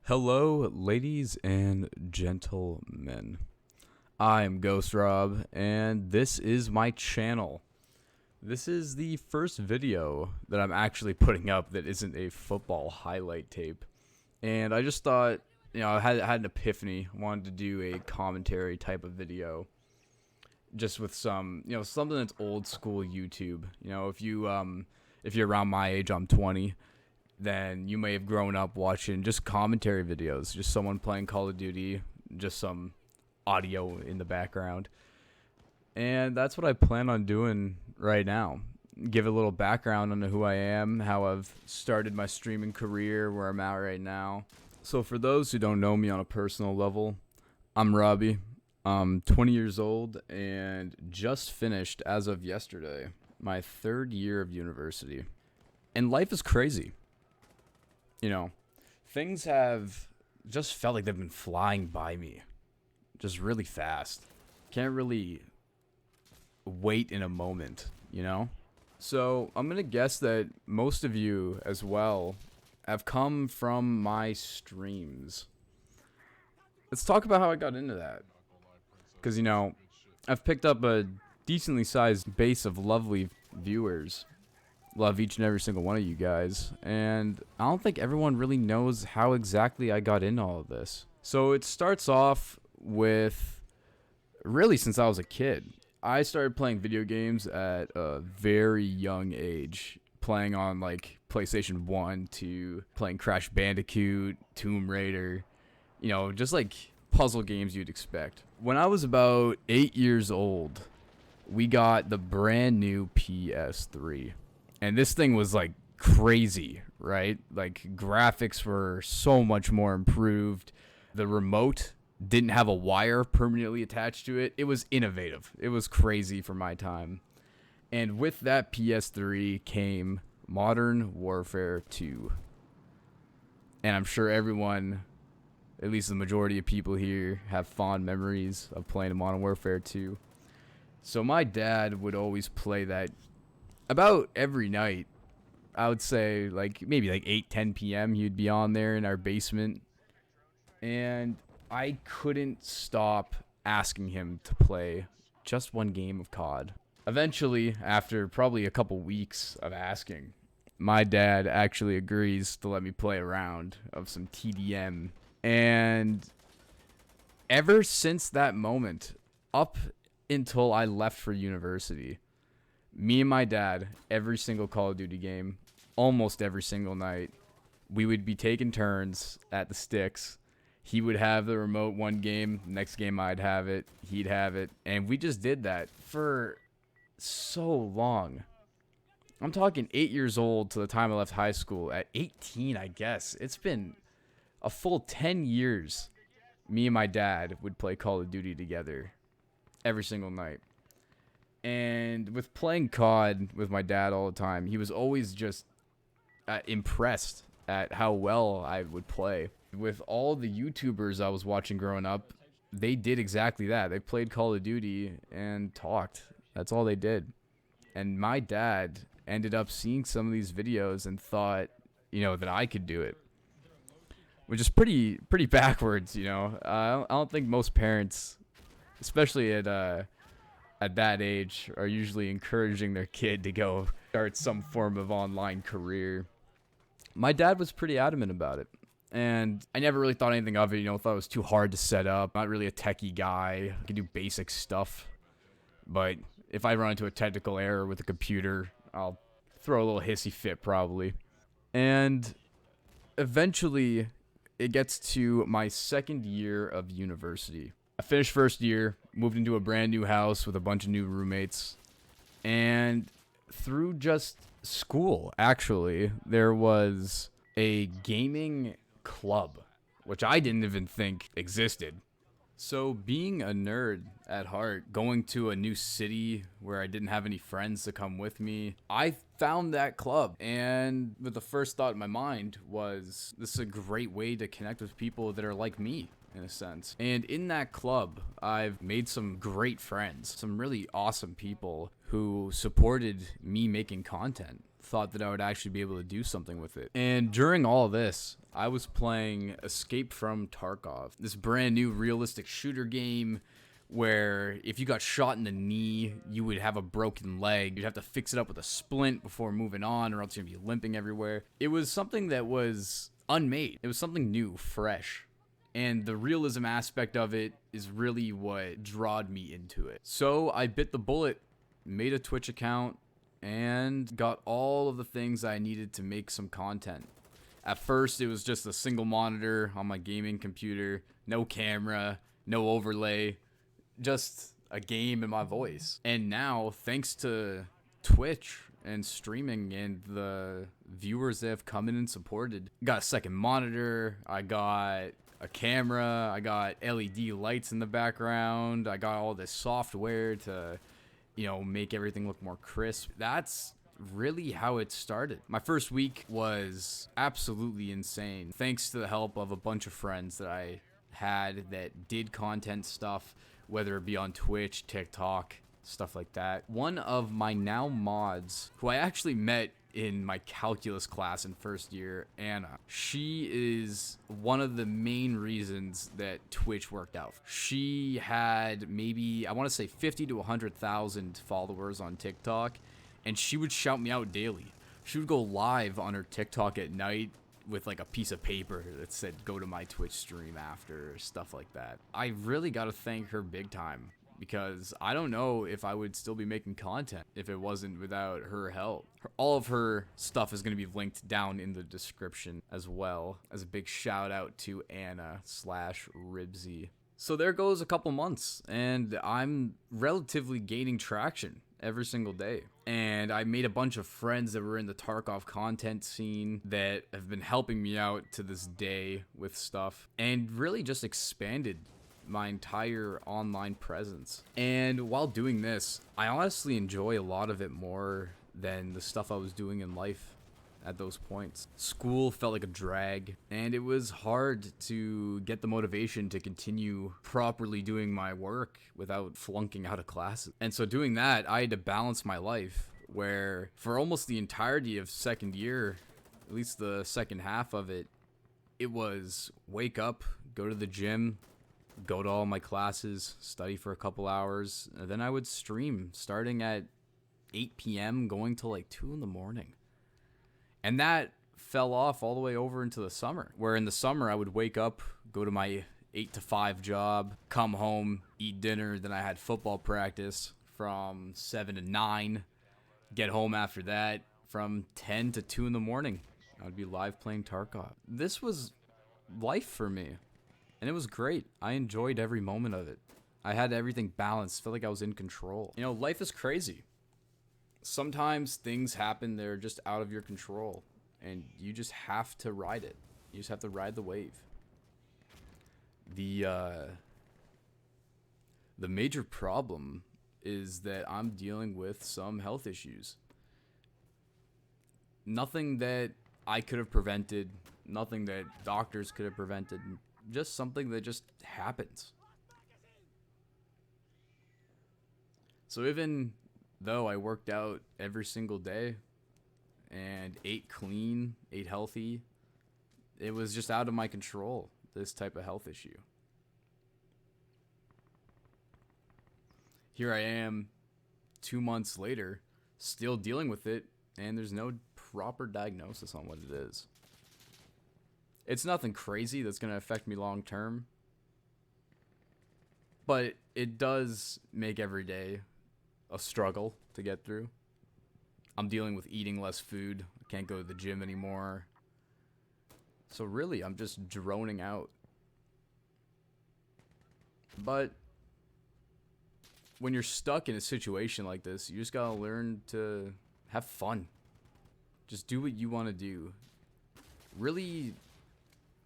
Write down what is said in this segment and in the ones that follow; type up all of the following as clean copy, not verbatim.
Hello, ladies and gentlemen. I'm Ghost Rob, and this is my channel. This is the first video that I'm actually putting up that isn't a football highlight tape. And I just thought, I had an epiphany. I wanted to do a commentary type of video. Just with some, something that's old school YouTube. If you're around my age, I'm 20. Then you may have grown up watching just commentary videos, just someone playing Call of Duty, just some audio in the background. And that's what I plan on doing right now. Give a little background on who I am, how I've started my streaming career, where I'm at right now. So for those who don't know me on a personal level, I'm Robbie. I'm 20 years old and just finished, as of yesterday, my third year of university. And life is crazy. Things have just felt like they've been flying by me. Just really fast. Can't really wait in a moment, So I'm going to guess that most of you as well have come from my streams. Let's talk about how I got into that. Because, I've picked up a decently sized base of lovely viewers. Love each and every single one of you guys, and I don't think everyone really knows how exactly I got into all of this. So it starts off with, really since I was a kid. I started playing video games at a very young age, playing on like PlayStation 1 to playing Crash Bandicoot, Tomb Raider, just like puzzle games you'd expect. When I was about 8 years old, we got the brand new PS3. And this thing was like crazy, right? Like graphics were so much more improved. The remote didn't have a wire permanently attached to it. It was innovative. It was crazy for my time. And with that PS3 came Modern Warfare 2. And I'm sure everyone, at least the majority of people here, have fond memories of playing Modern Warfare 2. So my dad would always play that about every night. I would say maybe 8-10 p.m. he'd be on there in our basement, and I couldn't stop asking him to play just one game of COD. Eventually, after probably a couple weeks of asking, my dad actually agrees to let me play a round of some TDM. And ever since that moment, up until I left for university, me and my dad, every single Call of Duty game, almost every single night, we would be taking turns at the sticks. He would have the remote one game, next game I'd have it, he'd have it, and we just did that for so long. I'm talking 8 years old to the time I left high school. At 18, I guess. It's been a full 10 years me and my dad would play Call of Duty together every single night. And with playing COD with my dad all the time, he was always just impressed at how well I would play. With all the YouTubers I was watching growing up, they did exactly that. They played Call of Duty and talked. That's all they did. And my dad ended up seeing some of these videos and thought, that I could do it. Which is pretty backwards, I don't think most parents, especially at that age, are usually encouraging their kid to go start some form of online career. My dad was pretty adamant about it, and I never really thought anything of it. Thought it was too hard to set up. Not really a techie guy. I can do basic stuff, but if I run into a technical error with a computer, I'll throw a little hissy fit probably. And eventually, it gets to my second year of university. I finished first year, moved into a brand new house with a bunch of new roommates, and through just school, actually, there was a gaming club, which I didn't even think existed. So being a nerd at heart, going to a new city where I didn't have any friends to come with me, I found that club. And with the first thought in my mind was, this is a great way to connect with people that are like me in a sense. And in that club, I've made some great friends, some really awesome people who supported me making content, thought that I would actually be able to do something with it. And during all this, I was playing Escape from Tarkov, this brand new realistic shooter game where if you got shot in the knee, you would have a broken leg. You'd have to fix it up with a splint before moving on, or else you'd be limping everywhere. It was something that was unmade. It was something new, fresh. And the realism aspect of it is really what drawed me into it. So I bit the bullet, made a Twitch account, and got all of the things I needed to make some content. At first, it was just a single monitor on my gaming computer, no camera, no overlay, just a game and my voice. And now, thanks to Twitch and streaming and the viewers that have come in and supported, got a second monitor, I got a camera, I got LED lights in the background, I got all this software to, make everything look more crisp. That's really how it started. My first week was absolutely insane, thanks to the help of a bunch of friends that I had that did content stuff, whether it be on Twitch, TikTok, stuff like that. One of my now mods, who I actually met in my calculus class in first year, Anna, she is one of the main reasons that Twitch worked out. She had maybe, I want to say 50 to 100,000 followers on TikTok, and she would shout me out daily. She would go live on her TikTok at night with like a piece of paper that said go to my Twitch stream after, stuff like that. I really got to thank her big time, because I don't know if I would still be making content if it wasn't without her help. All of her stuff is going to be linked down in the description as well, as a big shout out to Anna/Ribsy. So there goes a couple months, and I'm relatively gaining traction every single day. And I made a bunch of friends that were in the Tarkov content scene that have been helping me out to this day with stuff, and really just expanded my entire online presence. And while doing this, I honestly enjoy a lot of it more than the stuff I was doing in life at those points. School felt like a drag, and it was hard to get the motivation to continue properly doing my work without flunking out of classes. And so doing that, I had to balance my life, where for almost the entirety of second year, at least the second half of it, it was wake up, go to the gym, go to all my classes, study for a couple hours, and then I would stream starting at 8 p.m. going till like 2 in the morning. And that fell off all the way over into the summer, where in the summer I would wake up, go to my 8 to 5 job, come home, eat dinner, then I had football practice from 7 to 9, get home after that from 10 to 2 in the morning. I'd be live playing Tarkov. This was life for me, and it was great. I enjoyed every moment of it. I had everything balanced, felt like I was in control. Life is crazy. Sometimes things happen that are just out of your control, and you just have to ride it. You just have to ride the wave. The major problem is that I'm dealing with some health issues. Nothing that I could have prevented, nothing that doctors could have prevented, just something that just happens. So even though I worked out every single day and ate clean, ate healthy, it was just out of my control, this type of health issue. Here I am 2 months later, still dealing with it, and there's no proper diagnosis on what it is. It's nothing crazy that's going to affect me long term, but it does make every day a struggle to get through. I'm dealing with eating less food. I can't go to the gym anymore. So really, I'm just droning out. But when you're stuck in a situation like this, you just gotta learn to have fun. Just do what you want to do. Really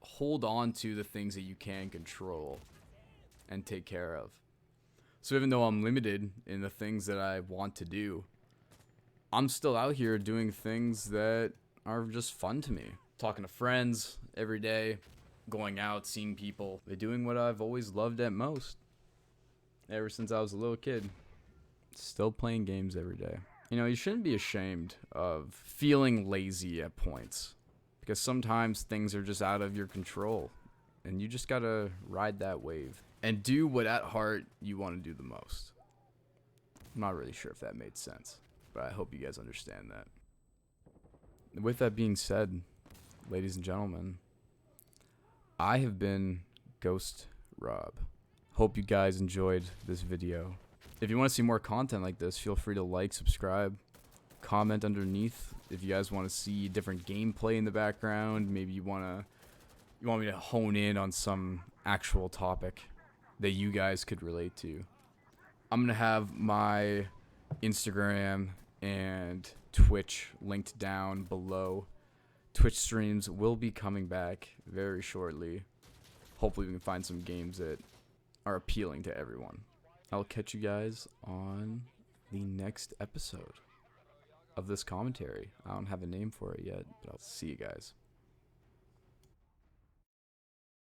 hold on to the things that you can control and take care of. So even though I'm limited in the things that I want to do, I'm still out here doing things that are just fun to me. Talking to friends every day, going out, seeing people. They're doing what I've always loved at most. Ever since I was a little kid. Still playing games every day. You know, you shouldn't be ashamed of feeling lazy at points. Because sometimes things are just out of your control. And you just gotta ride that wave. And do what at heart you want to do the most. I'm not really sure if that made sense. But I hope you guys understand that. With that being said, ladies and gentlemen, I have been Ghost Rob. Hope you guys enjoyed this video. If you want to see more content like this, feel free to like, subscribe, comment underneath. If you guys want to see different gameplay in the background, maybe you want me to hone in on some actual topic that you guys could relate to. I'm going to have my Instagram and Twitch linked down below. Twitch streams will be coming back very shortly. Hopefully we can find some games that are appealing to everyone. I'll catch you guys on the next episode of this commentary. I don't have a name for it yet, but I'll see you guys.